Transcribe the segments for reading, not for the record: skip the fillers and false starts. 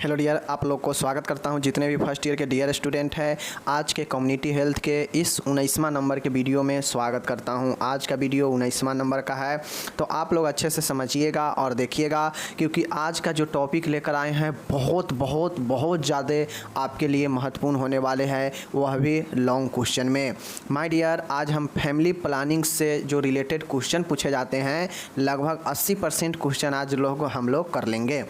Hello dear, आप लोग को स्वागत करता हूं जितने भी फर्स्ट ईयर के डियर स्टूडेंट हैं। आज के कम्युनिटी हेल्थ के इस 19वां नंबर के वीडियो में स्वागत करता हूं। आज का वीडियो 19वां नंबर का है, तो आप लोग अच्छे से समझिएगा और देखिएगा, क्योंकि आज का जो टॉपिक लेकर आए हैं बहुत ज़्यादा आपके लिए महत्वपूर्ण होने वाले हैं, वह भी लॉन्ग क्वेश्चन में। माय डियर, आज हम फैमिली प्लानिंग से जो रिलेटेड क्वेश्चन पूछे जाते हैं, लगभग 80% क्वेश्चन आज हम लोग कर लेंगे।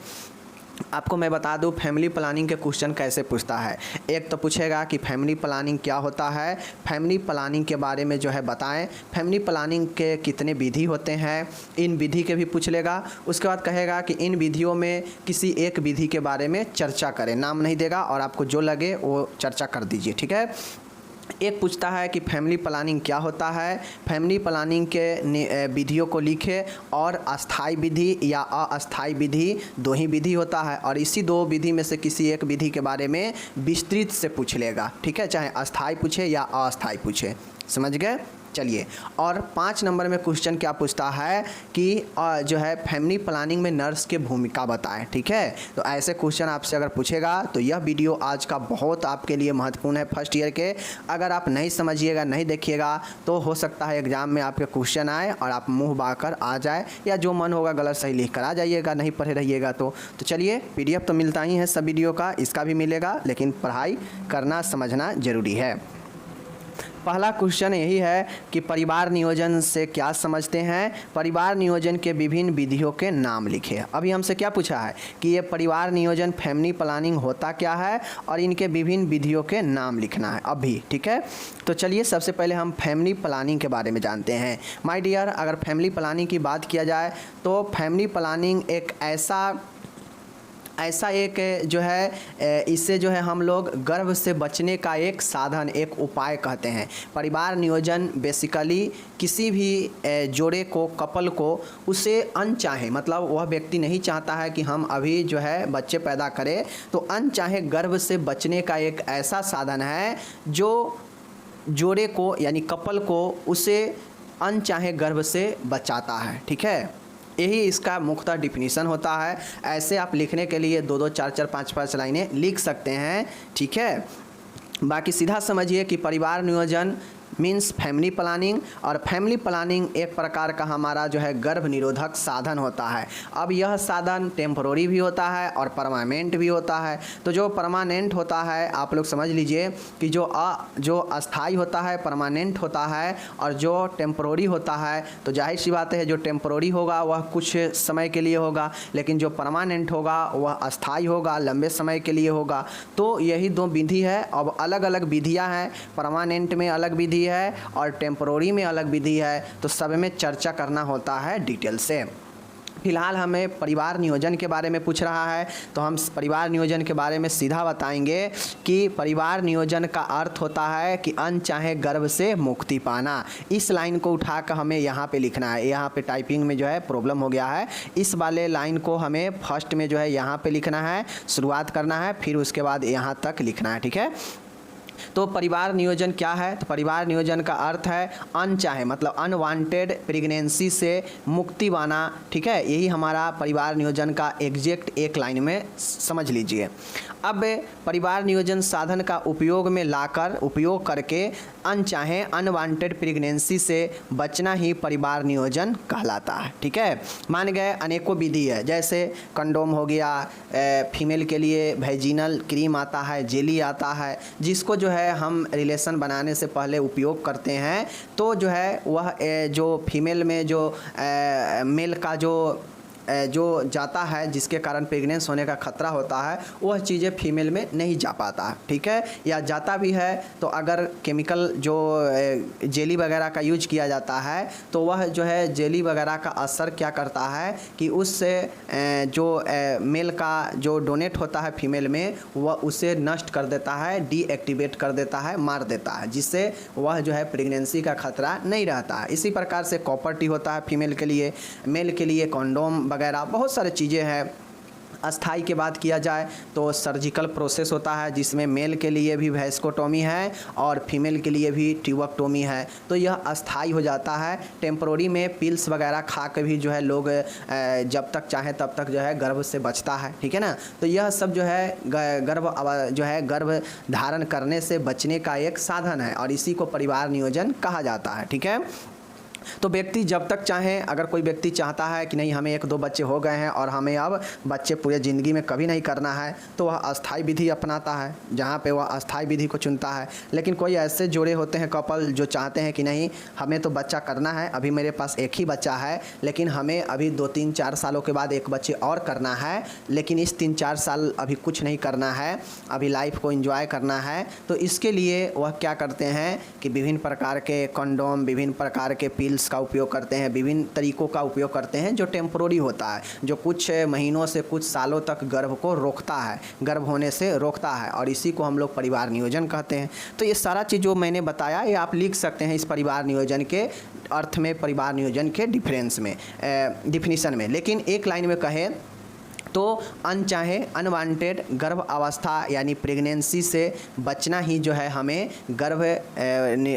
आपको मैं बता दूं फैमिली प्लानिंग के क्वेश्चन कैसे पूछता है। एक तो पूछेगा कि फैमिली प्लानिंग क्या होता है, फैमिली प्लानिंग के बारे में जो है बताएं, फैमिली प्लानिंग के कितने विधि होते हैं, इन विधि के भी पूछ लेगा। उसके बाद कहेगा कि इन विधियों में किसी एक विधि के बारे में चर्चा करें, नाम नहीं देगा और आपको जो लगे वो चर्चा कर दीजिए, ठीक है। एक पूछता है कि फैमिली प्लानिंग क्या होता है, फैमिली प्लानिंग के विधियों को लिखे, और अस्थाई विधि या अस्थाई विधि दो ही विधि होता है, और इसी दो विधि में से किसी एक विधि के बारे में विस्तृत से पूछ लेगा, ठीक है, चाहे अस्थाई पूछे या अस्थाई पूछे, समझ गए। चलिए, और 5 नंबर में क्वेश्चन क्या पूछता है कि जो है फैमिली प्लानिंग में नर्स की भूमिका बताएं, ठीक है। तो ऐसे क्वेश्चन आपसे अगर पूछेगा तो यह वीडियो आज का बहुत आपके लिए महत्वपूर्ण है फर्स्ट ईयर के। अगर आप नहीं समझिएगा, नहीं देखिएगा, तो हो सकता है एग्जाम में आपके क्वेश्चन आए और आप मुँह बाकर आ जाए, या जो मन होगा गलत सही लिख कर आ जाइएगा, नहीं पढ़े रहिएगा तो चलिए, PDF तो मिलता ही है सब वीडियो का, इसका भी मिलेगा, लेकिन पढ़ाई करना समझना ज़रूरी है। पहला क्वेश्चन यही है कि परिवार नियोजन से क्या समझते हैं, परिवार नियोजन के विभिन्न विधियों के नाम लिखे। अभी हमसे क्या पूछा है कि ये परिवार नियोजन फैमिली प्लानिंग होता क्या है और इनके विभिन्न विधियों के नाम लिखना है अभी, ठीक है। तो चलिए, सबसे पहले हम फैमिली प्लानिंग के बारे में जानते हैं। माय डियर, अगर फैमिली प्लानिंग की बात किया जाए तो फैमिली प्लानिंग एक ऐसा एक जो है, इससे जो है हम लोग गर्भ से बचने का एक साधन, एक उपाय कहते हैं। परिवार नियोजन बेसिकली किसी भी जोड़े को, कपल को, उसे अनचाहे, मतलब वह व्यक्ति नहीं चाहता है कि हम अभी जो है बच्चे पैदा करें, तो अनचाहे गर्भ से बचने का एक ऐसा साधन है जो जोड़े को यानी कपल को उसे अनचाहे गर्भ से बचाता है, ठीक है। यही इसका मुख्य डिफिनीशन होता है। ऐसे आप लिखने के लिए 2-2, 4-4, 5-5 लाइनें लिख सकते हैं, ठीक है। बाकी सीधा समझिए कि परिवार नियोजन मीन्स फैमिली प्लानिंग, और फैमिली प्लानिंग एक प्रकार का हमारा जो है गर्भ निरोधक साधन होता है। अब यह साधन टेम्परोरी भी होता है और परमानेंट भी होता है। तो जो परमानेंट होता है, आप लोग समझ लीजिए कि जो अस्थाई होता है परमानेंट होता है, और जो टेम्परोरी होता है, तो जाहिर सी बात है जो टेम्परोरी होगा वह कुछ समय के लिए होगा, लेकिन जो परमानेंट होगा वह अस्थाई होगा, लंबे समय के लिए होगा। तो यही दो विधि है। अब अलग अलग विधियाँ हैं, परमानेंट में अलग विधि है और टेम्परोरी में अलग विधि है, तो सब में चर्चा करना होता है डिटेल से। फिलहाल हमें परिवार नियोजन के बारे में पूछ रहा है, तो हम परिवार नियोजन के बारे में सीधा बताएंगे कि परिवार नियोजन का अर्थ होता है कि अनचाहे गर्भ से मुक्ति पाना। इस लाइन को उठाकर हमें यहाँ पे लिखना है, यहाँ पे टाइपिंग में जो है प्रॉब्लम हो गया है, इस वाले लाइन को हमें फर्स्ट में जो है यहाँ पे लिखना है, शुरुआत करना है, फिर उसके बाद यहाँ तक लिखना है, ठीक है। तो परिवार नियोजन क्या है, तो परिवार नियोजन का अर्थ है अनचाहे, मतलब अनवांटेड प्रेगनेंसी से मुक्ति पाना, ठीक है। यही हमारा परिवार नियोजन का एग्जैक्ट एक लाइन में समझ लीजिए। अब परिवार नियोजन साधन का उपयोग करके अनचाहे अनवांटेड प्रेगनेंसी से बचना ही परिवार नियोजन कहलाता है, ठीक है। मान गए अनेकों विधि है, जैसे कंडोम हो गया, फीमेल के लिए वेजिनल क्रीम आता है, जेली आता है, जिसको जो है हम रिलेशन बनाने से पहले उपयोग करते हैं। तो जो है वह जो फीमेल में जो मेल का जो जाता है, जिसके कारण प्रेगनेंस होने का खतरा होता है, वह चीज़ें फीमेल में नहीं जा पाता, ठीक है। या जाता भी है तो अगर केमिकल जो जेली वगैरह का यूज किया जाता है, तो वह जो है जेली वगैरह का असर क्या करता है कि उससे जो मेल का जो डोनेट होता है फीमेल में, वह उसे नष्ट कर देता है, डीएक्टिवेट कर देता है, मार देता है, जिससे वह जो है प्रेगनेंसी का खतरा नहीं रहता है। इसी प्रकार से कॉपर टी होता है फीमेल के लिए, मेल के लिए कॉन्डोम वगैरह बहुत सारे चीज़ें हैं। अस्थाई की बात किया जाए तो सर्जिकल प्रोसेस होता है जिसमें मेल के लिए भी वैस्कोटोमी है और फीमेल के लिए भी ट्यूबेक्टोमी है, तो यह अस्थाई हो जाता है। टेम्पोररी में पिल्स वगैरह खा के भी जो है लोग जब तक चाहे तब तक जो है गर्भ से बचता है, ठीक है ना। तो यह सब जो है गर्भ धारण करने से बचने का एक साधन है और इसी को परिवार नियोजन कहा जाता है, ठीक है। तो व्यक्ति जब तक चाहे, अगर कोई व्यक्ति चाहता है कि नहीं हमें 1-2 बच्चे हो गए हैं और हमें अब बच्चे पूरे ज़िंदगी में कभी नहीं करना है, तो वह अस्थाई विधि अपनाता है, जहाँ पे वह अस्थाई विधि को चुनता है। लेकिन कोई ऐसे जोड़े होते हैं कपल जो चाहते हैं कि नहीं हमें तो बच्चा करना है, अभी मेरे पास एक ही बच्चा है लेकिन हमें अभी 2-3-4 सालों के बाद एक बच्चे और करना है, लेकिन इस 3-4 साल अभी कुछ नहीं करना है, अभी लाइफ को एंजॉय करना है। तो इसके लिए वह क्या करते हैं कि विभिन्न प्रकार के कंडोम, विभिन्न प्रकार के पिल्स का उपयोग करते हैं, विभिन्न तरीकों का उपयोग करते हैं जो टेम्पोररी होता है, जो कुछ महीनों से कुछ सालों तक गर्भ को रोकता है, गर्भ होने से रोकता है, और इसी को हम लोग परिवार नियोजन कहते हैं। तो ये सारा चीज़ जो मैंने बताया ये आप लिख सकते हैं इस परिवार नियोजन के अर्थ में, परिवार नियोजन के डिफिनीशन में। लेकिन एक लाइन में कहें तो अनचाहे अनवांटेड गर्भ अवस्था यानी प्रेगनेंसी से बचना ही जो है हमें गर्भ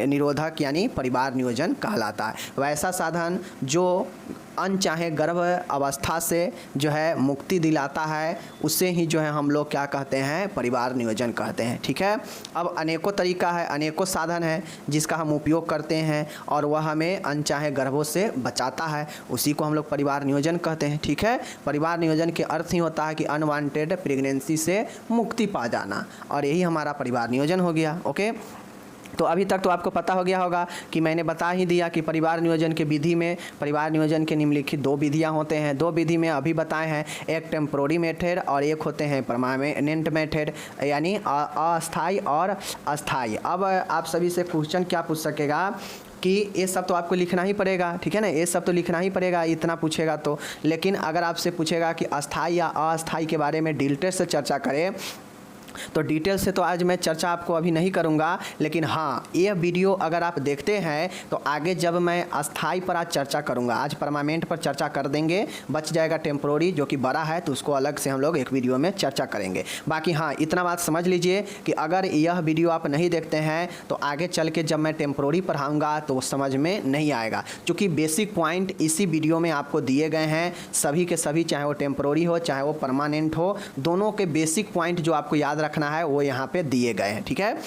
निरोधक यानी परिवार नियोजन कहलाता है। वैसा साधन जो अनचाहे गर्भ अवस्था से जो है मुक्ति दिलाता है उसे ही जो है हम लोग क्या कहते हैं, परिवार नियोजन कहते हैं, ठीक है। अब अनेकों तरीका है, अनेकों साधन है जिसका हम उपयोग करते हैं और वह हमें अनचाहे गर्भों से बचाता है, उसी को हम लोग परिवार नियोजन कहते हैं, ठीक है। परिवार नियोजन के अर्थ ही होता है कि अनवांटेड प्रेगनेंसी से मुक्ति पा जाना, और यही हमारा परिवार नियोजन हो गया। ओके, तो अभी तक तो आपको पता हो गया होगा कि मैंने बता ही दिया कि परिवार नियोजन के विधि में, परिवार नियोजन के निम्नलिखित 2 विधियां होते हैं। 2 विधि में अभी बताए हैं, एक टेम्पोररी मेथड और एक होते हैं परमानेंट मेथड यानी अस्थाई और अस्थाई। अब आप सभी से क्वेश्चन क्या पूछ सकेगा कि ये सब तो आपको लिखना ही पड़ेगा, ठीक है ना, ये सब तो लिखना ही पड़ेगा, इतना पूछेगा तो। लेकिन अगर आपसे पूछेगा कि अस्थाई या अस्थाई के बारे में डिटेल से चर्चा करें तो डिटेल से तो आज मैं चर्चा आपको अभी नहीं करूंगा, लेकिन हाँ ये वीडियो अगर आप देखते हैं तो आगे जब मैं अस्थाई पर आज चर्चा करूंगा, आज परमानेंट पर चर्चा कर देंगे, बच जाएगा टेम्पोररी जो कि बड़ा है तो उसको अलग से हम लोग एक वीडियो में चर्चा करेंगे। बाकी हाँ इतना बात समझ लीजिए कि अगर यह वीडियो आप नहीं देखते हैं तो आगे चल के जब मैं टेम्पोररी पढ़ाऊँगा तो समझ में नहीं आएगा, क्योंकि बेसिक पॉइंट इसी वीडियो में आपको दिए गए हैं सभी के सभी, चाहे वो टेम्पोररी हो चाहे वो परमानेंट हो, दोनों के बेसिक पॉइंट जो आपको याद रखना है वो यहाँ पे दिए गए हैं, ठीक है।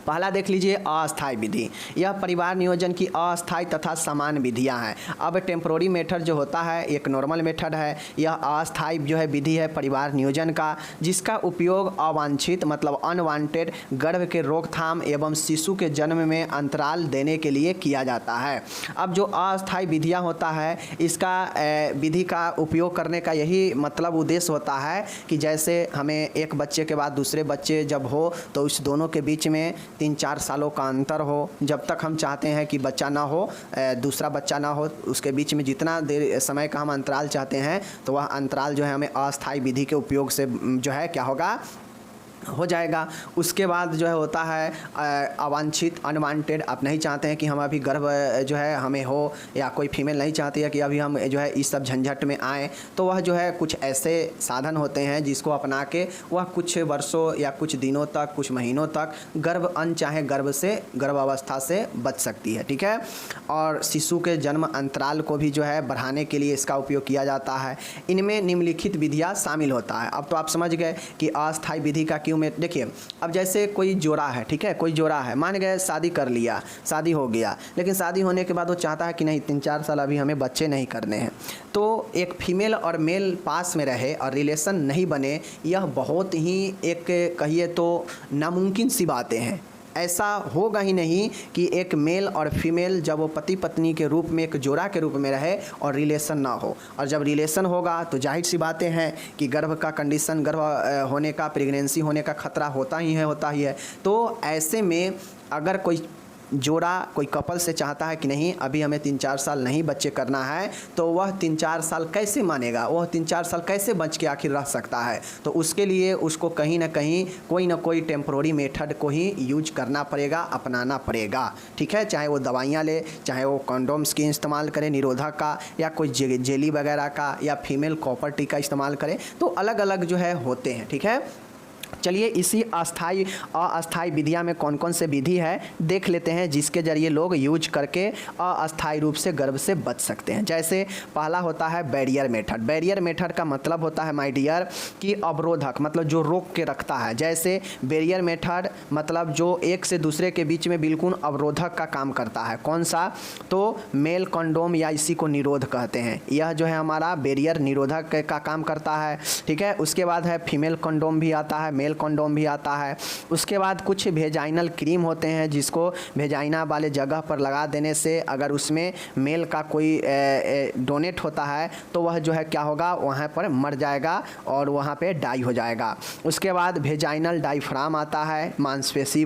पहला देख लीजिए अस्थाई विधि। यह परिवार नियोजन की अस्थाई तथा समान विधियां हैं। अब टेम्पोररी मेथड जो होता है एक नॉर्मल मेथड है, यह अस्थाई जो है विधि है परिवार नियोजन का, जिसका उपयोग अवांछित मतलब अनवांटेड गर्भ के रोकथाम एवं शिशु के जन्म में अंतराल देने के लिए किया जाता है। अब जो अस्थाई विधियाँ होता है इसका विधि का उपयोग करने का यही मतलब उद्देश्य होता है कि जैसे हमें एक बच्चे के बाद दूसरे बच्चे जब हो तो उस दोनों के बीच में 3-4 सालों का अंतर हो, जब तक हम चाहते हैं कि बच्चा ना हो, दूसरा बच्चा ना हो, उसके बीच में जितना देर समय का हम अंतराल चाहते हैं तो वह अंतराल जो है हमें अस्थाई विधि के उपयोग से जो है क्या होगा, हो जाएगा। उसके बाद जो है होता है अवांछित अनवांटेड, आप नहीं चाहते हैं कि हम अभी गर्भ जो है हमें हो, या कोई फीमेल नहीं चाहती है कि अभी हम जो है इस सब झंझट में आए, तो वह जो है कुछ ऐसे साधन होते हैं जिसको अपना के वह कुछ वर्षों या कुछ दिनों तक, कुछ महीनों तक अनचाहे गर्भावस्था से बच सकती है, ठीक है। और शिशु के जन्म अंतराल को भी जो है बढ़ाने के लिए इसका उपयोग किया जाता है। इनमें निम्नलिखित विधियाँ शामिल होता है। अब तो आप समझ गए कि अस्थाई विधि का क्यों में। देखिए अब जैसे कोई जोड़ा है, ठीक है, कोई जोड़ा है, मान गए शादी कर लिया, शादी हो गया, लेकिन शादी होने के बाद वो चाहता है कि नहीं 3-4 साल अभी हमें बच्चे नहीं करने हैं, तो एक फीमेल और मेल पास में रहे और रिलेशन नहीं बने, यह बहुत ही एक कहिए तो नामुमकिन सी बातें हैं। ऐसा होगा ही नहीं कि एक मेल और फीमेल जब वो पति पत्नी के रूप में एक जोड़ा के रूप में रहे और रिलेशन ना हो, और जब रिलेशन होगा तो जाहिर सी बातें हैं कि गर्भ का कंडीशन, गर्भ होने का, प्रेगनेंसी होने का खतरा होता ही है। तो ऐसे में अगर कोई जोड़ा कोई कपल से चाहता है कि नहीं अभी हमें 3-4 साल नहीं बच्चे करना है, तो वह 3-4 साल कैसे मानेगा, वह 3-4 साल कैसे बच के आखिर रह सकता है। तो उसके लिए उसको कहीं ना कहीं कोई ना कोई टेम्प्रोरी मेथड को ही यूज करना पड़ेगा, अपनाना पड़ेगा, ठीक है। चाहे वो दवाइयाँ ले, चाहे वो कंडोम्स की इस्तेमाल करें निरोधक का, या कोई जेली वगैरह का, या फीमेल कॉपर टी का इस्तेमाल करें, तो अलग अलग जो है होते हैं, ठीक है। चलिए इसी अस्थाई विधियाँ में कौन कौन से विधि है देख लेते हैं, जिसके जरिए लोग यूज करके अस्थाई रूप से गर्भ से बच सकते हैं। जैसे पहला होता है बैरियर मेथड। बैरियर मेथड का मतलब होता है माय डियर कि अवरोधक, मतलब जो रोक के रखता है। जैसे बैरियर मेथड मतलब जो एक से दूसरे के बीच में बिल्कुल अवरोधक का काम करता है। कौन सा? तो मेल कंडोम या इसी को निरोध कहते हैं। यह जो है हमारा बैरियर निरोधक का काम करता है, ठीक है। उसके बाद है फीमेल कंडोम भी आता है, मेल कंडोम भी आता है। उसके बाद कुछ वेजाइनल क्रीम होते हैं, जिसको वेजाइना वाले जगह पर लगा देने से अगर उसमें मेल का कोई डोनेट होता है तो वह जो है क्या होगा, वहाँ पर मर जाएगा और वहाँ पे डाई हो जाएगा। उसके बाद वेजाइनल डायफ्राम आता है, मांसपेशी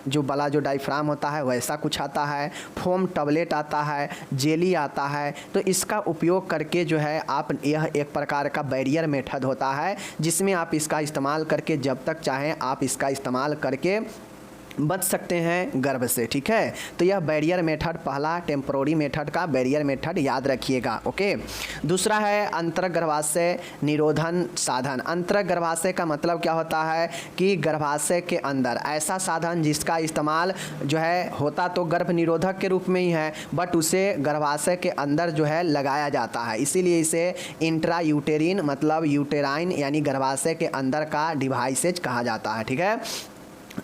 जो वाला जो डायफ्राम होता है वैसा कुछ आता है। फोम टैबलेट आता है, जेली आता है। तो इसका उपयोग करके जो है आप, यह एक प्रकार का बैरियर मेथड होता है, जिसमें आप इसका इस्तेमाल करके जब तक चाहें आप इसका इस्तेमाल करके बच सकते हैं गर्भ से, ठीक है। तो यह बैरियर मेथड पहला टेम्प्रोरी मेथड का बैरियर मेथड याद रखिएगा, ओके। दूसरा है अंतर्गर्भाशय निरोधन साधन। अंतर्गर्भाशय का मतलब क्या होता है कि गर्भाशय के अंदर ऐसा साधन जिसका इस्तेमाल जो है होता तो गर्भ निरोधक के रूप में ही है, बट उसे गर्भाशय के अंदर जो है लगाया जाता है, इसीलिए इसे इंट्रा यूटेरिन मतलब यूटेराइन यानी गर्भाशय के अंदर का डिवाइसेज कहा जाता है, ठीक है।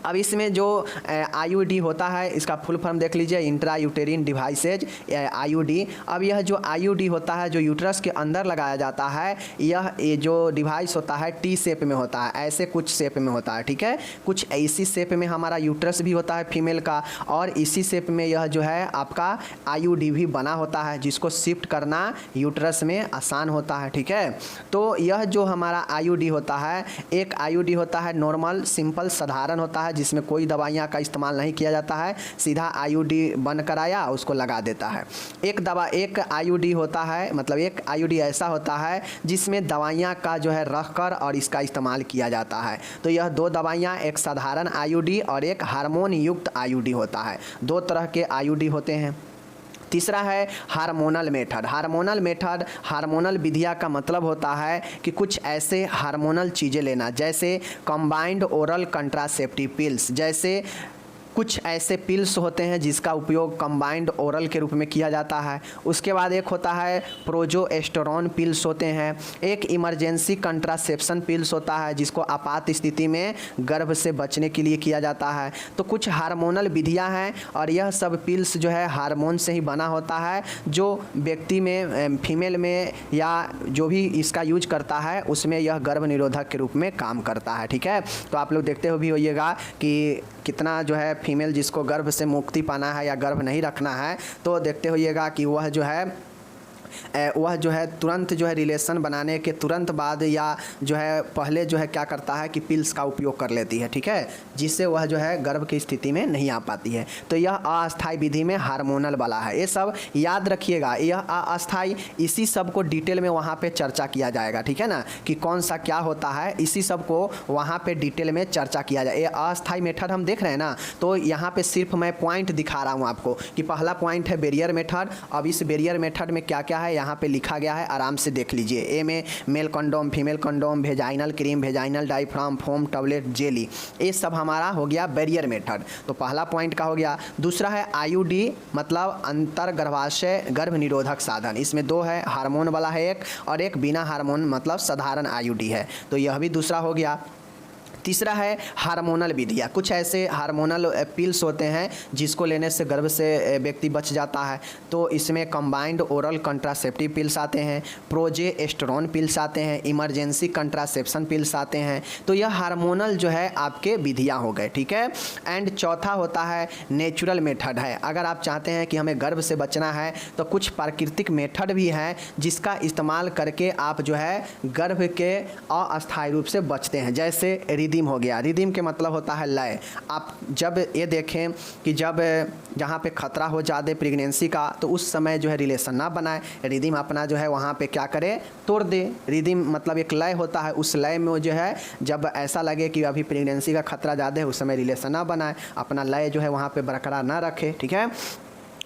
अब इसमें जो आईयूडी होता है, इसका फुल फॉर्म देख लीजिए, इंट्रा यूटेरिन डिवाइसेज आईयूडी। अब यह जो आईयूडी होता है जो यूट्रस के अंदर लगाया जाता है, ये जो डिवाइस होता है टी शेप में होता है, ऐसे कुछ शेप में होता है, ठीक है। कुछ इसी शेप में हमारा यूट्रस भी होता है फीमेल का, और इसी शेप में यह जो है आपका आईयूडी भी बना होता है, जिसको शिफ्ट करना यूट्रस में आसान होता है, ठीक है। तो यह जो हमारा आईयूडी होता है, एक आईयूडी होता है नॉर्मल सिंपल साधारण होता है, जिसमें कोई दवाइयाँ का इस्तेमाल नहीं किया जाता है, सीधा आईयूडी बन कर आया उसको लगा देता है। एक आईयूडी होता है, मतलब एक आईयूडी ऐसा होता है जिसमें दवाइयाँ का जो है रख कर और इसका इस्तेमाल किया जाता है। तो यह दो दवाइयाँ, एक साधारण आईयूडी और एक हार्मोन युक्त आईयूडी होता है। दो तरह के आईयूडी होते हैं। तीसरा है हार्मोनल मेथड। हार्मोनल विधिया का मतलब होता है कि कुछ ऐसे हार्मोनल चीज़ें लेना, जैसे कंबाइंड ओरल कंट्रासेप्टिव पिल्स। जैसे कुछ ऐसे पिल्स होते हैं जिसका उपयोग कंबाइंड ओरल के रूप में किया जाता है। उसके बाद एक होता है प्रोजेस्टेरोन पिल्स होते हैं। एक इमरजेंसी कंट्रासेप्शन पिल्स होता है, जिसको आपात स्थिति में गर्भ से बचने के लिए किया जाता है। तो कुछ हार्मोनल विधियां हैं, और यह सब पिल्स जो है हार्मोन से ही बना होता है, जो व्यक्ति में फीमेल में या जो भी इसका यूज करता है उसमें यह गर्भ निरोधक के रूप में काम करता है, ठीक है। तो आप लोग देखते हो भी होइएगा कि कितना जो है फीमेल जिसको गर्भ से मुक्ति पाना है या गर्भ नहीं रखना है, तो देखते होइएगा कि वह जो है तुरंत जो है रिलेशन बनाने के तुरंत बाद या जो है पहले जो है क्या करता है कि पिल्स का उपयोग कर लेती है, ठीक है, जिससे वह जो है गर्भ की स्थिति में नहीं आ पाती है। तो यह अस्थाई विधि में हार्मोनल वाला है। ये सब याद रखिएगा, यह अस्थाई, इसी सब को डिटेल में वहाँ पे चर्चा किया जाएगा, ठीक है ना, कि कौन सा क्या होता है, इसी सब को वहाँ पे डिटेल में चर्चा किया जाए। ये अस्थाई मेथड हम देख रहे हैं ना, तो यहाँ पे सिर्फ मैं पॉइंट दिखा रहा हूँ आपको कि पहला पॉइंट है बैरियर मेथड। अब इस बैरियर मेथड में क्या क्या है यहाँ पे लिखा गया है, आराम से देख लीजिए। ए में male condom, female condom, vaginal cream, vaginal diaphragm, foam tablet, jelly, ये सब हमारा हो गया बैरियर मेथड। तो पहला पॉइंट का हो गया। दूसरा है आईयूडी मतलब अंतर्गर्भाशय गर्भ निरोधक साधन। इसमें दो है, हार्मोन वाला है एक, और एक बिना हार्मोन मतलब साधारण आईयूडी है। तो यह भी दूसरा हो गया। तीसरा है हार्मोनल विधियाँ। कुछ ऐसे हार्मोनल पिल्स होते हैं जिसको लेने से गर्भ से व्यक्ति बच जाता है। तो इसमें कंबाइंड ओरल कंट्रासेप्टिव पिल्स आते हैं, प्रोजेस्टेरोन पिल्स आते हैं, इमरजेंसी कंट्रासेप्शन पिल्स आते हैं। तो यह हार्मोनल जो है आपके विधियाँ हो गए, ठीक है। एंड चौथा होता है नेचुरल मेथड है। अगर आप चाहते हैं कि हमें गर्भ से बचना है तो कुछ प्राकृतिक मेथड भी हैं जिसका इस्तेमाल करके आप जो है गर्भ के अस्थायी रूप से बचते हैं। जैसे रिदिम हो गया। रिदिम के मतलब होता है लय। आप जब ये देखें कि जब जहाँ पे खतरा हो ज़्यादा प्रेगनेंसी का, तो उस समय जो है रिलेशन ना बनाए, रिदिम अपना जो है वहाँ पे क्या करे, तोड़ दे। रिदिम मतलब एक लय होता है, उस लय में जो है जब ऐसा लगे कि अभी प्रेगनेंसी का खतरा ज़्यादा है, उस समय रिलेशन ना बनाए, अपना लय जो है वहाँ पे बरकरार ना रखे, ठीक है।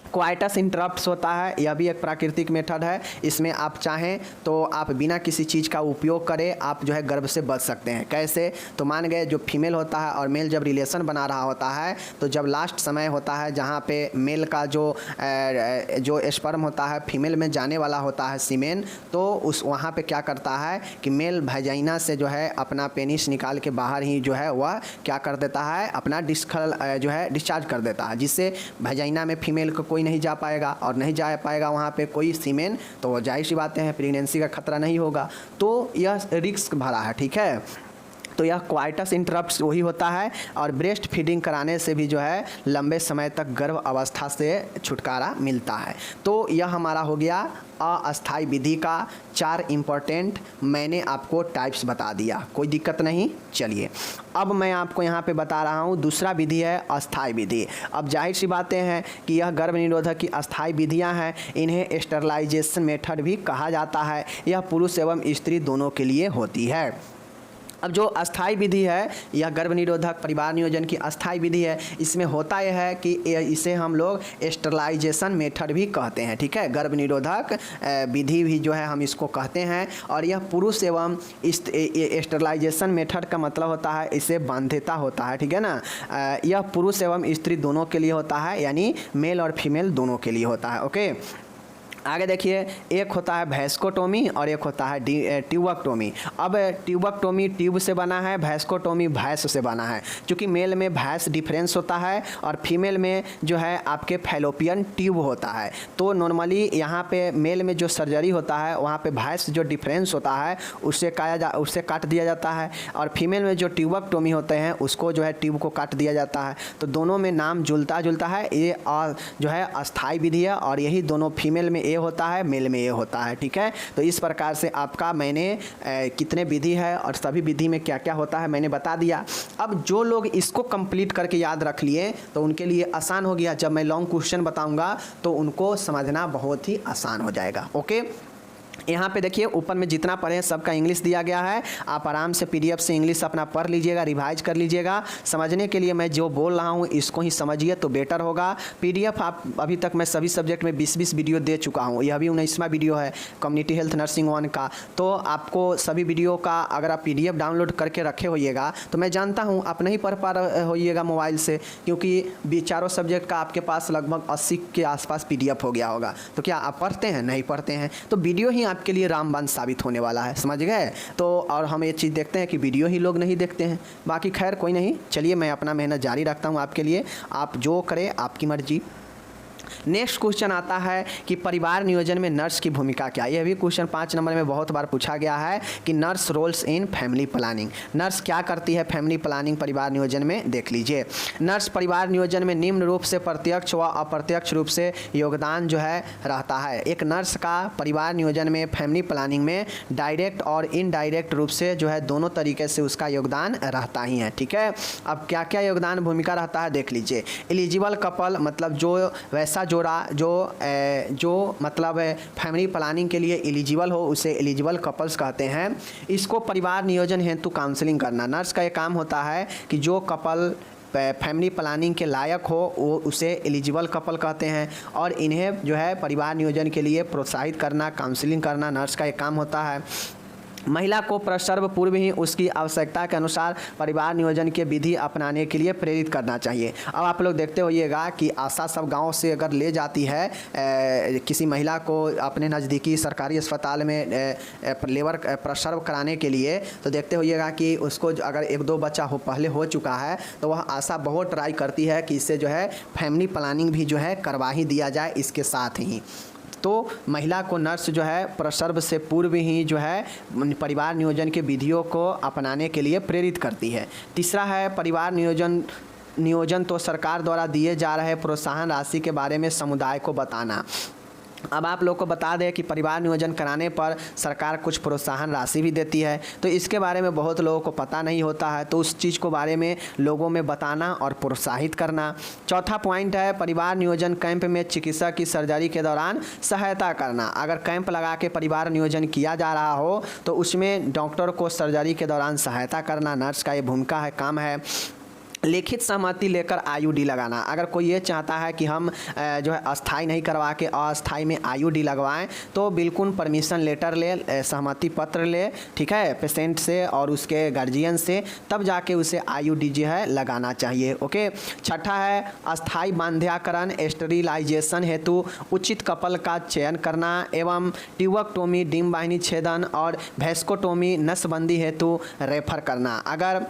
क्वाइटस इंटरप्ट्स होता है, यह भी एक प्राकृतिक मेथड है। इसमें आप चाहें तो आप बिना किसी चीज़ का उपयोग करें आप जो है गर्भ से बच सकते हैं। कैसे? तो मान गए जो फीमेल होता है और मेल जब रिलेशन बना रहा होता है, तो जब लास्ट समय होता है जहाँ पे मेल का जो स्पर्म होता है फीमेल में जाने वाला होता है सीमेन, तो उस वहाँ पे क्या करता है कि मेल वजाइना से जो है अपना पेनिस निकाल के बाहर ही जो है वह क्या कर देता है, अपना जो है डिस्चार्ज कर देता है, जिससे वजाइना में फीमेल को कोई नहीं जा पाएगा और नहीं जा पाएगा वहाँ पे कोई सीमेन, तो जाहिर सी बातें हैं प्रेगनेंसी का खतरा नहीं होगा। तो यह रिस्क भरा है, ठीक है। तो यह क्वाइटस इंटरप्ट्स वही होता है। और ब्रेस्ट फीडिंग कराने से भी जो है लंबे समय तक गर्भ अवस्था से छुटकारा मिलता है। तो यह हमारा हो गया अस्थायी विधि का 4 इम्पोर्टेंट मैंने आपको टाइप्स बता दिया, कोई दिक्कत नहीं। चलिए अब मैं आपको यहाँ पे बता रहा हूँ दूसरा विधि है अस्थायी विधि। अब जाहिर सी बातें हैं कि यह गर्भ निरोधक की अस्थायी विधियाँ हैं, इन्हें स्टरलाइजेशन मेथड भी कहा जाता है। यह पुरुष एवं स्त्री दोनों के लिए होती है। अब जो अस्थायी विधि है, यह गर्भ निरोधक परिवार नियोजन की अस्थायी विधि है। इसमें होता यह है कि इसे हम लोग स्टरलाइजेशन मेथड भी कहते हैं, ठीक है। गर्भ निरोधक विधि भी जो है हम इसको कहते हैं। और यह पुरुष एवं स्टरलाइजेशन मेथड का मतलब होता है इसे बाध्यता होता है, ठीक है ना। यह पुरुष एवं स्त्री दोनों के लिए होता है, यानी मेल और फीमेल दोनों के लिए होता है, ओके। आगे देखिए, एक होता है भैंसकोटोमी और एक होता है ट्यूबेक्टोमी। अब ट्यूबेक्टोमी ट्यूब से बना है, भैंसकोटोमी भैंस से बना है। क्योंकि मेल में भैंस डिफरेंस होता है और फीमेल में जो है आपके फैलोपियन ट्यूब होता है। तो नॉर्मली यहाँ पे मेल में जो सर्जरी होता है वहाँ पे भैंस जो डिफरेंस होता है उससे काट दिया जाता है, और फीमेल में जो ट्यूबेक्टोमी होते हैं उसको जो है ट्यूब को काट दिया जाता है। तो दोनों में नाम जुलता है। ये जो है अस्थायी विधि है, और यही दोनों फीमेल में होता है, मेल में ये होता है, ठीक है। तो इस प्रकार से आपका मैंने कितने विधि है और सभी विधि में क्या क्या होता है मैंने बता दिया। अब जो लोग इसको कंप्लीट करके याद रख लिए तो उनके लिए आसान हो गया। जब मैं लॉन्ग क्वेश्चन बताऊंगा तो उनको समझना बहुत ही आसान हो जाएगा, ओके। यहाँ पे देखिए ऊपर में जितना पढ़े सबका इंग्लिश दिया गया है। आप आराम से पीडीएफ से इंग्लिश अपना पढ़ लीजिएगा, रिवाइज कर लीजिएगा। समझने के लिए मैं जो बोल रहा हूँ इसको ही समझिए तो बेटर होगा। पीडीएफ आप अभी तक मैं सभी सब्जेक्ट में 20-20 वीडियो दे चुका हूँ। यह भी 19वां वीडियो है कम्युनिटी हेल्थ नर्सिंग 1 का। तो आपको सभी वीडियो का अगर आप पीडीएफ डाउनलोड करके रखे होइएगा तो मैं जानता हूँ आप नहीं पढ़ पा रहे होइएगा मोबाइल से, क्योंकि चारों सब्जेक्ट का आपके पास लगभग 80 के आसपास पीडीएफ हो गया होगा। तो क्या आप पढ़ते हैं? नहीं पढ़ते हैं। तो वीडियो ही आपके लिए रामबाण साबित होने वाला है, समझ गए। तो और हम ये चीज़ देखते हैं कि वीडियो ही लोग नहीं देखते हैं। बाकी खैर कोई नहीं, चलिए मैं अपना मेहनत जारी रखता हूँ आपके लिए। आप जो करें आपकी मर्जी। नेक्स्ट क्वेश्चन आता है कि परिवार नियोजन में नर्स की भूमिका क्या है। यह भी क्वेश्चन 5 नंबर में बहुत बार पूछा गया है कि nurse roles in family planning. Nurse क्या करती है फैमिली प्लानिंग परिवार नियोजन में, देख लीजिए। नर्स परिवार नियोजन में निम्न रूप से प्रत्यक्ष व अप्रत्यक्ष रूप से योगदान जो है रहता है। एक नर्स का परिवार नियोजन में फैमिली प्लानिंग में डायरेक्ट और इनडायरेक्ट रूप से जो है दोनों तरीके से उसका योगदान रहता ही है, ठीक है। अब क्या क्या योगदान भूमिका रहता है देख लीजिए। एलिजिबल कपल मतलब जो वैसा जोड़ा जो मतलब फैमिली प्लानिंग के लिए एलिजिबल हो उसे एलिजिबल कपल्स कहते हैं। इसको परिवार नियोजन हेतु काउंसलिंग करना। नर्स का ये काम होता है कि जो कपल फैमिली प्लानिंग के लायक हो वो उसे एलिजिबल कपल कहते हैं, और इन्हें जो है परिवार नियोजन के लिए प्रोत्साहित करना, काउंसलिंग करना नर्स का एक काम होता है। महिला को प्रसव पूर्व ही उसकी आवश्यकता के अनुसार परिवार नियोजन के विधि अपनाने के लिए प्रेरित करना चाहिए। अब आप लोग देखते होइएगा कि आशा सब गांव से अगर ले जाती है किसी महिला को अपने नज़दीकी सरकारी अस्पताल में लेबर प्रसव कराने के लिए, तो देखते होइएगा कि उसको अगर 1-2 बच्चा पहले हो चुका है तो वह आशा बहुत ट्राई करती है कि इससे जो है फैमिली प्लानिंग भी जो है करवा ही दिया जाए इसके साथ ही। तो महिला को नर्स जो है प्रसव से पूर्व ही जो है परिवार नियोजन के विधियों को अपनाने के लिए प्रेरित करती है। तीसरा है परिवार नियोजन तो सरकार द्वारा दिए जा रहे प्रोत्साहन राशि के बारे में समुदाय को बताना। अब आप लोग को बता दें कि परिवार नियोजन कराने पर सरकार कुछ प्रोत्साहन राशि भी देती है, तो इसके बारे में बहुत लोगों को पता नहीं होता है, तो उस चीज़ को बारे में लोगों में बताना और प्रोत्साहित करना। चौथा पॉइंट है परिवार नियोजन कैंप में चिकित्सक की सर्जरी के दौरान सहायता करना। अगर कैंप लगा के परिवार नियोजन किया जा रहा हो तो उसमें डॉक्टर को सर्जरी के दौरान सहायता करना नर्स का ये भूमिका है, काम है। लिखित सहमति लेकर आईयूडी लगाना। अगर कोई ये चाहता है कि हम जो है अस्थाई नहीं करवा के अस्थाई में आईयूडी लगवाएं तो बिल्कुल परमिशन लेटर ले, सहमति पत्र ले, ठीक है, पेशेंट से और उसके गार्जियन से, तब जाके उसे आईयूडी जो है लगाना चाहिए। ओके। छठा है अस्थाई बांध्याकरण स्टेरिलाइजेशन हेतु उचित कपल का चयन करना एवं ट्यूबेक्टोमी, डिम्ब वाहिनी छेदन और वैस्कोटोमी नसबंदी हेतु रेफर करना। अगर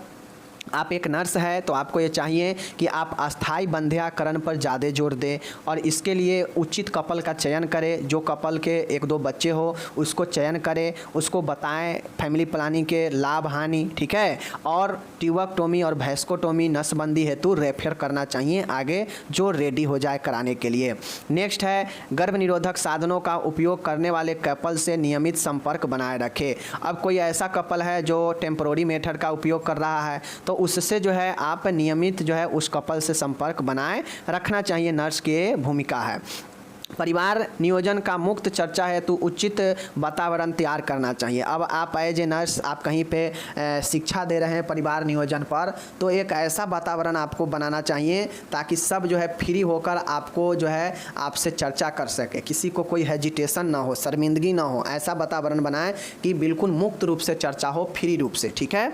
आप एक नर्स है तो आपको ये चाहिए कि आप अस्थाई बंध्याकरण पर ज़्यादा जोर दें और इसके लिए उचित कपल का चयन करें। जो कपल के 1-2 बच्चे हो उसको चयन करें, उसको बताएं फैमिली प्लानिंग के लाभ हानि, ठीक है, और ट्यूबेक्टोमी और वैस्कोटोमी नसबंदी हेतु रेफर करना चाहिए आगे जो रेडी हो जाए कराने के लिए। नेक्स्ट है गर्भ निरोधक साधनों का उपयोग करने वाले कपल से नियमित संपर्क बनाए रखें। अब कोई ऐसा कपल है जो टेम्पररी मेथड का उपयोग कर रहा है तो उससे जो है आप नियमित जो है उस कपल से संपर्क बनाए रखना चाहिए, नर्स की भूमिका है। परिवार नियोजन का मुक्त चर्चा है तो उचित वातावरण तैयार करना चाहिए। अब आप एज ए नर्स आप कहीं पे शिक्षा दे रहे हैं परिवार नियोजन पर, तो एक ऐसा वातावरण आपको बनाना चाहिए ताकि सब जो है फ्री होकर आपको जो है आपसे चर्चा कर सके, किसी को कोई हेजिटेशन ना हो, शर्मिंदगी ना हो, ऐसा वातावरण बनाएं कि बिल्कुल मुक्त रूप से चर्चा हो, फ्री रूप से, ठीक है।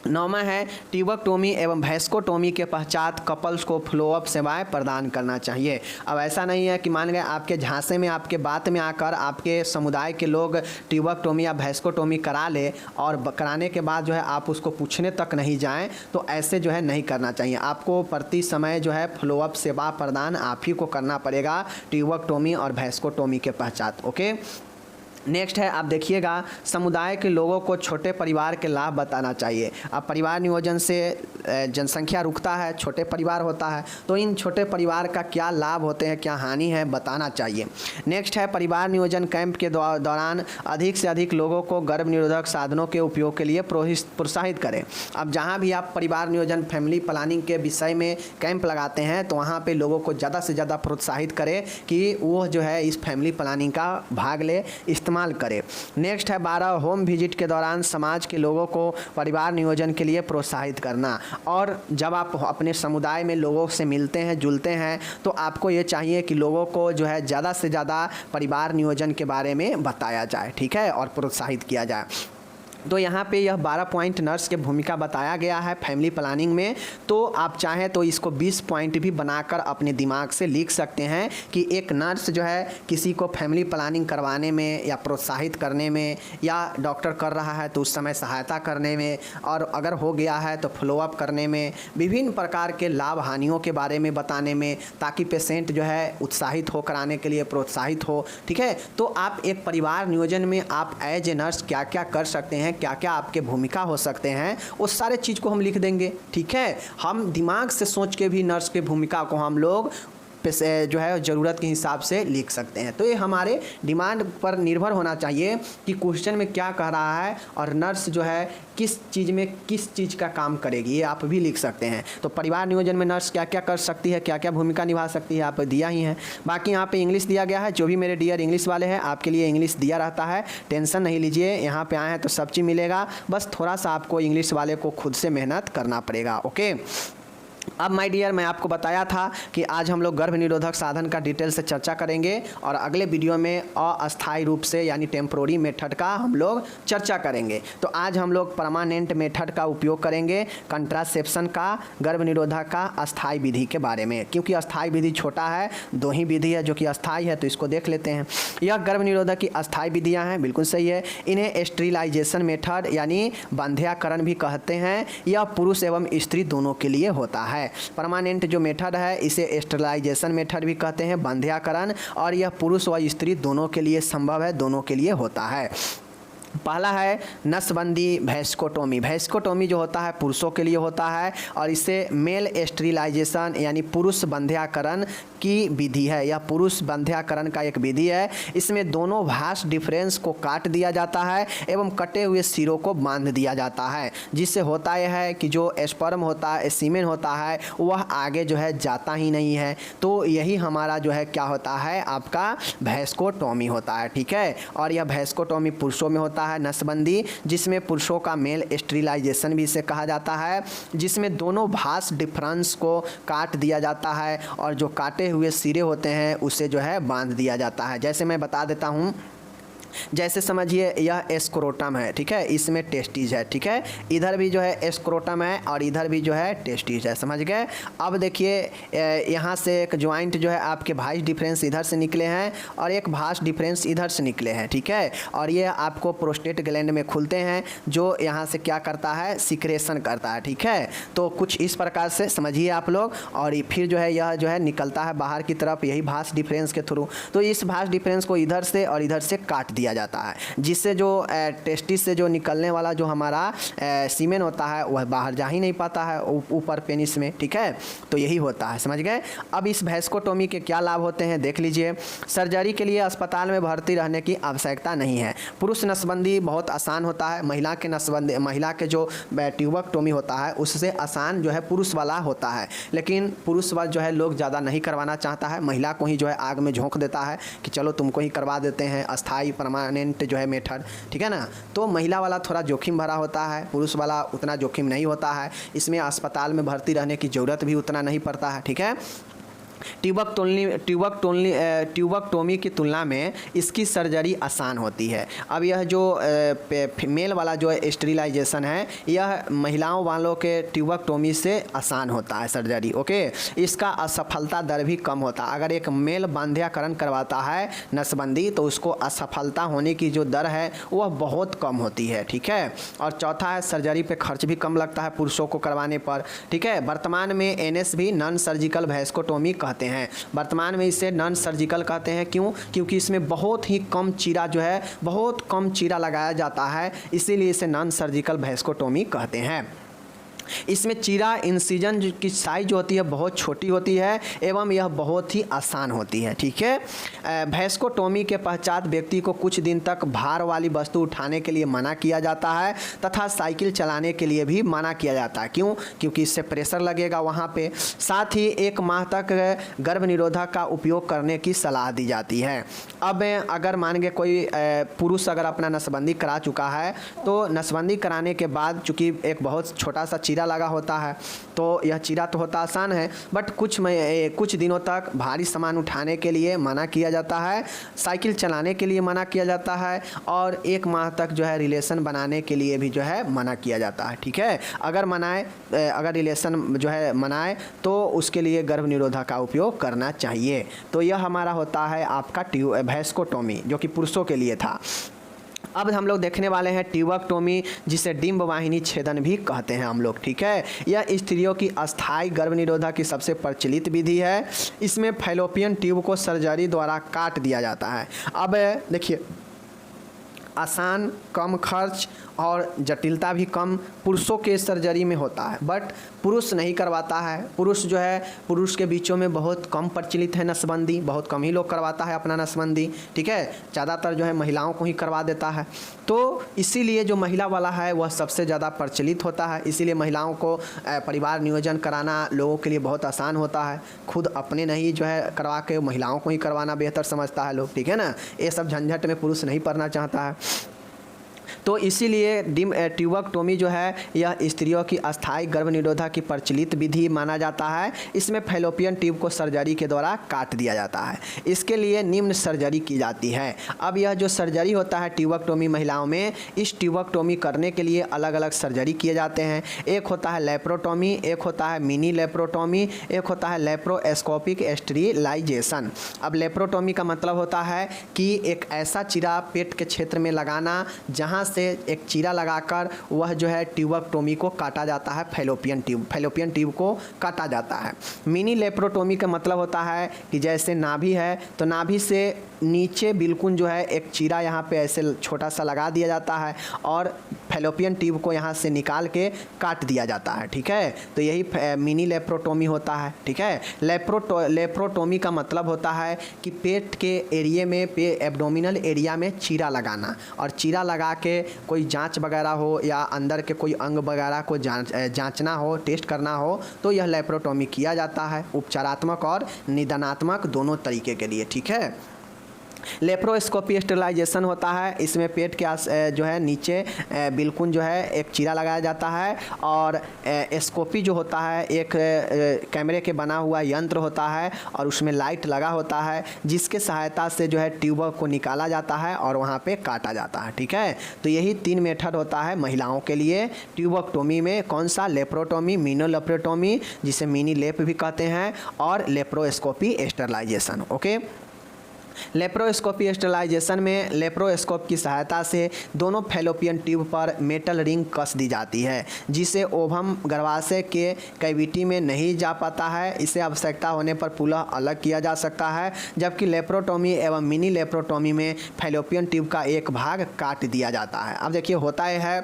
9वां है ट्यूबेक्टोमी एवं वैस्कोटोमी के पश्चात कपल्स को फ्लोअप सेवाएं प्रदान करना चाहिए। अब ऐसा नहीं है कि मान गए आपके झांसे में, आपके बात में आकर आपके समुदाय के लोग ट्यूबेक्टोमी या वैस्कोटोमी करा ले और कराने के बाद जो है आप उसको पूछने तक नहीं जाएं, तो ऐसे जो है नहीं करना चाहिए। आपको प्रति समय जो है फ्लोअप सेवा प्रदान आप ही को करना पड़ेगा ट्यूबेक्टोमी और वैस्कोटोमी के पश्चात। ओके। नेक्स्ट है आप देखिएगा समुदाय के लोगों को छोटे परिवार के लाभ बताना चाहिए। अब परिवार नियोजन से जनसंख्या रुकता है, छोटे परिवार होता है, तो इन छोटे परिवार का क्या लाभ होते हैं, क्या हानि है, बताना चाहिए। नेक्स्ट है परिवार नियोजन कैंप के दौरान अधिक से अधिक लोगों को गर्भ निरोधक साधनों के उपयोग के लिए प्रोत्साहित करें। अब जहाँ भी आप परिवार नियोजन फैमिली प्लानिंग के विषय में कैंप लगाते हैं तो वहाँ पे लोगों को ज़्यादा से ज़्यादा प्रोत्साहित करें कि वो जो है इस फैमिली प्लानिंग का भाग ले, इस्तेमाल करें। नेक्स्ट है 12 होम विजिट के दौरान समाज के लोगों को परिवार नियोजन के लिए प्रोत्साहित करना। और जब आप अपने समुदाय में लोगों से मिलते हैं, जुलते हैं, तो आपको ये चाहिए कि लोगों को जो है ज़्यादा से ज़्यादा परिवार नियोजन के बारे में बताया जाए, ठीक है, और प्रोत्साहित किया जाए। तो यहाँ पे यह 12 पॉइंट नर्स के भूमिका बताया गया है फैमिली प्लानिंग में। तो आप चाहें तो इसको 20 पॉइंट भी बनाकर अपने दिमाग से लिख सकते हैं कि एक नर्स जो है किसी को फैमिली प्लानिंग करवाने में या प्रोत्साहित करने में, या डॉक्टर कर रहा है तो उस समय सहायता करने में, और अगर हो गया है तो फॉलोअप करने में, विभिन्न प्रकार के लाभ हानियों के बारे में बताने में, ताकि पेशेंट जो है उत्साहित हो कराने के लिए प्रोत्साहित हो, ठीक है। तो आप एक परिवार नियोजन में आप एज ए नर्स क्या क्या कर सकते हैं, क्या क्या आपके भूमिका हो सकते हैं, उस सारे चीज़ को हम लिख देंगे, ठीक है। हम दिमाग से सोच के भी नर्स के भूमिका को हम लोग जो है ज़रूरत के हिसाब से लिख सकते हैं। तो ये हमारे डिमांड पर निर्भर होना चाहिए कि क्वेश्चन में क्या कह रहा है और नर्स जो है किस चीज़ में किस चीज़ का काम करेगी, ये आप भी लिख सकते हैं। तो परिवार नियोजन में नर्स क्या क्या कर सकती है, क्या क्या भूमिका निभा सकती है, आप दिया ही है। बाकी यहाँ पे इंग्लिश दिया गया है, जो भी मेरे डियर इंग्लिश वाले हैं आपके लिए इंग्लिश दिया रहता है, टेंशन नहीं लीजिए। यहाँ पे आए हैं तो सब चीज़ मिलेगा, बस थोड़ा सा आपको इंग्लिश वाले को खुद से मेहनत करना पड़ेगा। ओके। अब माय डियर, मैं आपको बताया था कि आज हम लोग गर्भ निरोधक साधन का डिटेल से चर्चा करेंगे और अगले वीडियो में अस्थायी रूप से यानी टेम्प्रोरी मेथड का हम लोग चर्चा करेंगे। तो आज हम लोग परमानेंट मेथड का उपयोग करेंगे, कंट्रासेप्शन का, गर्भ निरोधक का अस्थायी विधि के बारे में। क्योंकि अस्थायी विधि छोटा है, 2 ही विधि है जो कि अस्थायी है, तो इसको देख लेते हैं। यह गर्भ निरोधक की अस्थायी विधियाँ हैं, बिल्कुल सही है। इन्हें स्टेरिलाइजेशन मेथड यानी बंध्याकरण भी कहते हैं। यह पुरुष एवं स्त्री दोनों के लिए होता है। परमानेंट जो मेथड है इसे स्टेरिलाइजेशन मेथड भी कहते हैं, बंध्याकरण, और यह पुरुष व स्त्री दोनों के लिए संभव है, दोनों के लिए होता है। पहला है नसबंदी वैस्कोटोमी। वैस्कोटोमी जो होता है पुरुषों के लिए होता है और इसे मेल स्टेरिलाइजेशन यानी पुरुष बंध्याकरण की विधि है। यह पुरुष बंध्याकरण का एक विधि है। इसमें दोनों भास डिफरेंस को काट दिया जाता है एवं कटे हुए सिरों को बांध दिया जाता है, जिससे होता यह है कि जो स्पर्म होता है, सीमेन होता है, वह आगे जो है जाता ही नहीं है। तो यही हमारा जो है क्या होता है, आपका वैस्कोटोमी होता है। ठीक है, और यह वैस्कोटोमी पुरुषों में होता है नसबंदी, जिसमें पुरुषों का मेल स्टेरिलाइजेशन भी इसे कहा जाता है, जिसमें दोनों भास डिफरेंस को काट दिया जाता है और जो काटे हुए सिरे होते हैं उसे जो है बांध दिया जाता है। जैसे मैं बता देता हूँ, जैसे समझिए यह स्क्रोटम है, ठीक है, इसमें टेस्टिज है, ठीक है, इधर भी जो है स्क्रोटम है और इधर भी जो है टेस्टिज है, समझ गए। अब देखिए यहाँ से एक ज्वाइंट जो है आपके भास डिफरेंस इधर से निकले हैं और एक भास डिफरेंस इधर से निकले हैं, ठीक है, और ये आपको प्रोस्टेट ग्लैंड में खुलते हैं जो यहाँ से क्या करता है, सिक्रेशन करता है। ठीक है, तो कुछ इस प्रकार से समझिए आप लोग, और फिर जो है यह जो है निकलता है बाहर की तरफ यही भास डिफरेंस के थ्रू। तो इस भास डिफरेंस को इधर से और इधर से काट दिया जाता है, जिससे जो टेस्टिस से जो निकलने वाला जो हमारा सीमेन होता है वह बाहर जा ही नहीं पाता है ऊपर पेनिस में। ठीक है, तो यही होता है, समझ गए। अब इस वैस्कोटोमी के क्या लाभ होते हैं देख लीजिए। सर्जरी के लिए अस्पताल में भर्ती रहने की आवश्यकता नहीं है। पुरुष नसबंदी बहुत आसान होता है, महिला के नसबंदी, महिला के जो ट्यूबेक्टोमी होता है उससे आसान जो है पुरुष वाला होता है, लेकिन पुरुष वाला जो है लोग ज़्यादा नहीं करवाना चाहता है, महिला को ही जो है आग में झोंक देता है कि चलो तुमको ही करवा देते हैं, अस्थाई परमानेंट जो है मेथड, ठीक है ना। तो महिला वाला थोड़ा जोखिम भरा होता है, पुरुष वाला उतना जोखिम नहीं होता है, इसमें अस्पताल में भर्ती रहने की ज़रूरत भी उतना नहीं पड़ता है। ठीक है, ट्यूबेक्टोमी की तुलना में इसकी सर्जरी आसान होती है। अब यह जो मेल वाला जो स्टेरिलाइजेशन है यह महिलाओं वालों के ट्यूबेक्टोमी से आसान होता है सर्जरी, ओके। इसका असफलता दर भी कम होता है। अगर एक मेल बांध्याकरण करवाता है नसबंदी तो उसको असफलता होने की जो दर है वह बहुत कम होती है। ठीक है, और चौथा है सर्जरी पे खर्च भी कम लगता है पुरुषों को करवाने पर। ठीक है, वर्तमान में एनएस भी नॉन सर्जिकल वैस्कोटोमी कहते हैं। वर्तमान में इसे नॉन सर्जिकल कहते हैं, क्यों? क्योंकि इसमें बहुत ही कम चीरा जो है, बहुत कम चीरा लगाया जाता है, इसीलिए इसे नॉन सर्जिकल वैस्कोटोमी कहते हैं। इसमें चीरा इंसिजन की साइज जो होती है बहुत छोटी होती है एवं यह बहुत ही आसान होती है। ठीक है, वैस्कोटोमी के पश्चात व्यक्ति को कुछ दिन तक भार वाली वस्तु उठाने के लिए मना किया जाता है तथा साइकिल चलाने के लिए भी मना किया जाता है। क्यों? क्योंकि इससे प्रेशर लगेगा वहाँ पे। साथ ही 1 माह तक गर्भ निरोधक का उपयोग करने की सलाह दी जाती है। अब अगर मान के कोई पुरुष अगर अपना नसबंदी करा चुका है तो नसबंदी कराने के बाद चूँकि एक बहुत छोटा सा चीरा लगा होता है तो यह चीरा तो होता आसान है, बट कुछ दिनों तक भारी सामान उठाने के लिए मना किया जाता है, साइकिल चलाने के लिए मना किया जाता है और 1 माह तक जो है रिलेशन बनाने के लिए भी जो है मना किया जाता है। ठीक है, अगर रिलेशन जो है मनाए तो उसके लिए गर्भ निरोधक का उपयोग करना चाहिए। तो यह हमारा होता है आपका वैस्कोटोमी जो कि पुरुषों के लिए था। अब हम लोग देखने वाले हैं ट्यूबेक्टोमी, जिसे डिंब वाहिनी छेदन भी कहते हैं हम लोग। ठीक है, यह स्त्रियों की अस्थायी गर्भ निरोधक की सबसे प्रचलित विधि है। इसमें फैलोपियन ट्यूब को सर्जरी द्वारा काट दिया जाता है। अब देखिए, आसान, कम खर्च और जटिलता भी कम पुरुषों के सर्जरी में होता है, बट पुरुष नहीं करवाता है। पुरुष के बीचों में बहुत कम प्रचलित है नसबंदी, बहुत कम ही लोग करवाता है अपना नसबंदी। ठीक है, ज़्यादातर जो है महिलाओं को ही करवा देता है, तो इसीलिए जो महिला वाला है वह सबसे ज़्यादा प्रचलित होता है। इसीलिए महिलाओं को परिवार नियोजन कराना लोगों के लिए बहुत आसान होता है। खुद अपने नहीं जो है करवा के महिलाओं को ही करवाना बेहतर समझता है लोग। ठीक है ना, ये सब झंझट में पुरुष नहीं पड़ना चाहता है। तो इसीलिए ट्यूबेक्टोमी जो है यह स्त्रियों की अस्थायी गर्भ निरोधक की प्रचलित विधि माना जाता है। इसमें फैलोपियन ट्यूब को सर्जरी के द्वारा काट दिया जाता है। इसके लिए निम्न सर्जरी की जाती है। अब यह जो सर्जरी होता है ट्यूबेक्टोमी महिलाओं में, इस ट्यूबेक्टोमी करने के लिए अलग अलग सर्जरी किए जाते हैं। एक होता है लेप्रोटोमी, एक होता है मिनी लेप्रोटोमी, एक होता है लेप्रोस्कोपिक स्टेरिलाइजेशन। अब लेप्रोटोमी का मतलब होता है कि एक ऐसा चीरा पेट के क्षेत्र में लगाना जहाँ से एक चीरा लगाकर वह जो है ट्यूबेक्टोमी को काटा जाता है, फैलोपियन ट्यूब को काटा जाता है। मिनी लेप्रोटोमी का मतलब होता है कि जैसे नाभि है तो नाभि से नीचे बिल्कुल जो है एक चीरा यहाँ पे ऐसे छोटा सा लगा दिया जाता है और फैलोपियन ट्यूब को यहाँ से निकाल के काट दिया जाता है, ठीक है। तो यही मिनी लेप्रोटोमी होता है, ठीक है। लेप्रोटोमी का मतलब होता है कि पेट के एरिया में एब्डोमिनल एरिया में चीरा लगाना, और चीरा लगा के कोई जांच वगैरह हो या अंदर के कोई अंग वगैरह को जांचना हो, टेस्ट करना हो तो यह लेप्रोटोमी किया जाता है, उपचारात्मक और निदानात्मक दोनों तरीके के लिए, ठीक है। लेप्रोस्कोपी स्टेरिलाइजेशन होता है, इसमें पेट के जो है नीचे बिल्कुल जो है एक चीरा लगाया जाता है, और स्कोपी जो होता है एक कैमरे के बना हुआ यंत्र होता है और उसमें लाइट लगा होता है जिसके सहायता से जो है ट्यूब को निकाला जाता है और वहाँ पे काटा जाता है, ठीक है। तो यही 3 मेथड होता है महिलाओं के लिए ट्यूबेक्टोमी में। कौन सा? लेप्रोटोमी, मिनोलेप्रोटोमी जिसे मिनी लेप भी कहते हैं, और laparoscopy sterilisation, okay. Laparoscopy sterilisation में लेप्रोस्कोप की सहायता से दोनों फैलोपियन ट्यूब पर मेटल रिंग कस दी जाती है जिसे ओवम गर्भाशय के कैविटी में नहीं जा पाता है। इसे आवश्यकता होने पर पुनः अलग किया जा सकता है, जबकि लेप्रोटोमी एवं मिनी लेप्रोटोमी में फैलोपियन ट्यूब का एक भाग काट दिया जाता है। अब देखिए होता है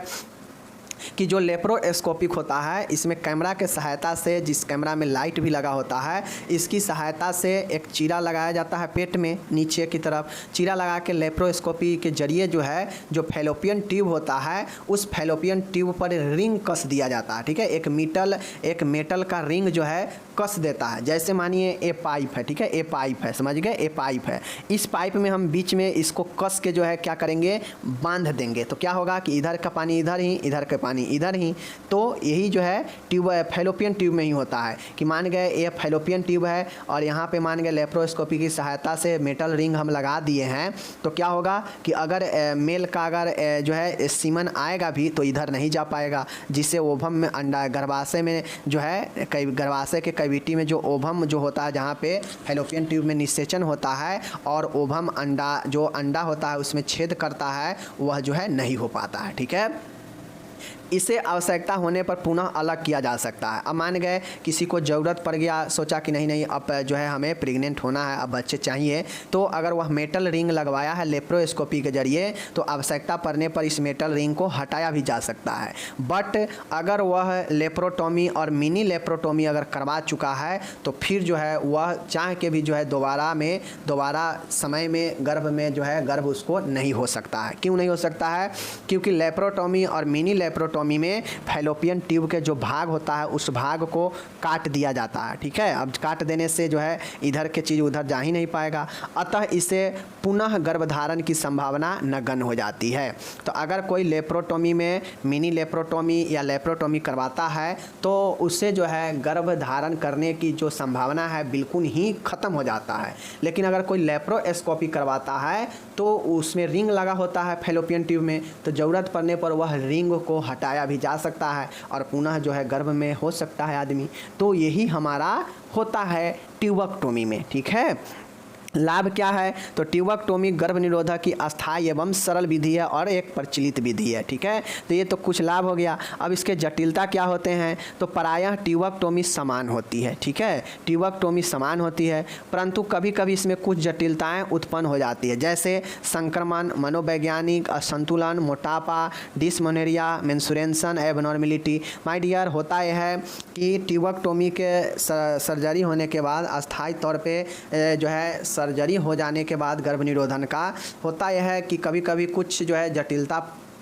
कि जो लेप्रोस्कोपिक होता है इसमें कैमरा के सहायता से, जिस कैमरा में लाइट भी लगा होता है, इसकी सहायता से एक चीरा लगाया जाता है पेट में नीचे की तरफ। चीरा लगा के लेप्रोस्कोपी के जरिए जो है जो फैलोपियन ट्यूब होता है उस फैलोपियन ट्यूब पर रिंग कस दिया जाता है, ठीक है। एक मेटल का रिंग जो है कस देता है। जैसे मानिए ए पाइप है, ठीक है, ए पाइप है, समझ गए, ए पाइप है। इस पाइप में हम बीच में इसको कस के जो है क्या करेंगे, बांध देंगे। तो क्या होगा कि इधर का पानी इधर ही, इधर का पानी इधर ही। तो यही जो है ट्यूब फैलोपियन ट्यूब में ही होता है कि मान गए ये फैलोपियन ट्यूब है और यहाँ पे मान गए लेप्रोस्कोपी की सहायता से मेटल रिंग हम लगा दिए हैं। तो क्या होगा कि अगर मेल का अगर जो है सीमन आएगा भी तो इधर नहीं जा पाएगा, जिससे ओवम में अंडा, गर्भाशय में जो है गर्भाशय के कैविटी में जो ओवम जो होता है जहाँ पे फैलोपियन ट्यूब में निषेचन होता है और ओवम अंडा जो अंडा होता है उसमें छेद करता है, वह जो है नहीं हो पाता है, ठीक है। इसे आवश्यकता होने पर पुनः अलग किया जा सकता है। अब मान गए किसी को ज़रूरत पड़ गया, सोचा कि नहीं अब जो है हमें प्रेग्नेंट होना है, अब बच्चे चाहिए, तो अगर वह मेटल रिंग लगवाया है लेप्रोस्कोपी के जरिए तो आवश्यकता पड़ने पर इस मेटल रिंग को हटाया भी जा सकता है। बट अगर वह लेप्रोटोमी और मिनी लेप्रोटोमी अगर करवा चुका है तो फिर जो है वह चाह के भी जो है दोबारा समय में गर्भ में जो है गर्भ उसको नहीं हो सकता है। क्यों नहीं हो सकता है? क्योंकि लेप्रोटोमी और मिनी लेप्रोटोमी में फैलोपियन ट्यूब के जो भाग होता है उस भाग को काट दिया जाता है, ठीक है। अब काट देने से जो है इधर के चीज़ उधर जा ही नहीं पाएगा, अतः इसे पुनः गर्भधारण की संभावना नगण्य हो जाती है। तो अगर कोई लेप्रोटोमी में मिनी लेप्रोटोमी या लेप्रोटोमी करवाता है तो उससे जो है गर्भधारण करने की जो संभावना है बिल्कुल ही ख़त्म हो जाता है। लेकिन अगर कोई लेप्रोस्कोपी करवाता है तो उसमें रिंग लगा होता है फैलोपियन ट्यूब में, तो ज़रूरत पड़ने पर वह रिंग को हटाया भी जा सकता है और पुनः जो है गर्भ में हो सकता है आदमी। तो यही हमारा होता है ट्यूबेक्टोमी में, ठीक है। लाभ क्या है? तो ट्यूबेक्टोमी गर्भ निरोधक की अस्थायी एवं सरल विधि है और एक प्रचलित विधि है, ठीक है। तो ये तो कुछ लाभ हो गया। अब इसके जटिलता क्या होते हैं? तो प्रायः ट्यूबेक्टोमी समान होती है, ठीक है, ट्यूबेक्टोमी समान होती है, परंतु कभी कभी इसमें कुछ जटिलताएं उत्पन्न हो जाती है, जैसे संक्रमण, मनोवैज्ञानिक असंतुलन, मोटापा, dysmenorrhoea, menstruation abnormality. My dear, होता यह है कि ट्यूबेक्टोमी के सर्जरी होने के बाद अस्थायी तौर पर जो है सर्जरी हो जाने के बाद गर्भ निरोधन का होता यह है कि कभी कभी कुछ जो है जटिलता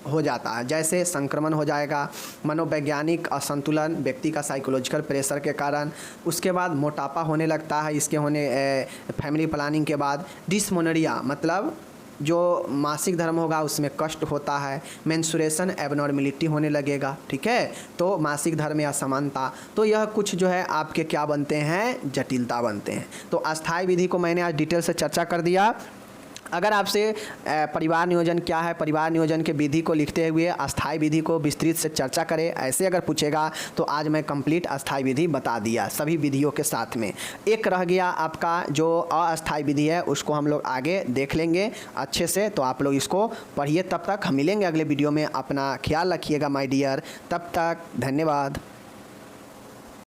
हो जाता है, जैसे संक्रमण हो जाएगा, मनोवैज्ञानिक असंतुलन, व्यक्ति का साइकोलॉजिकल प्रेशर के कारण, उसके बाद मोटापा होने लगता है, इसके होने फैमिली प्लानिंग के बाद डिस्मेनोरिया मतलब जो मासिक धर्म होगा उसमें कष्ट होता है, मेंस्ट्रुएशन एबनॉर्मेलिटी होने लगेगा, ठीक है, तो मासिक धर्म या असमानता। तो यह कुछ जो है आपके क्या बनते हैं, जटिलता बनते हैं। तो अस्थायी विधि को मैंने आज डिटेल से चर्चा कर दिया। अगर आपसे परिवार नियोजन क्या है, परिवार नियोजन के विधि को लिखते हुए अस्थायी विधि को विस्तृत से चर्चा करें, ऐसे अगर पूछेगा तो आज मैं कंप्लीट अस्थायी विधि बता दिया सभी विधियों के साथ में। एक रह गया आपका जो अस्थायी विधि है, उसको हम लोग आगे देख लेंगे अच्छे से, तो आप लोग इसको पढ़िए। तब तक हम मिलेंगे अगले वीडियो में। अपना ख्याल रखिएगा माय डियर, तब तक धन्यवाद।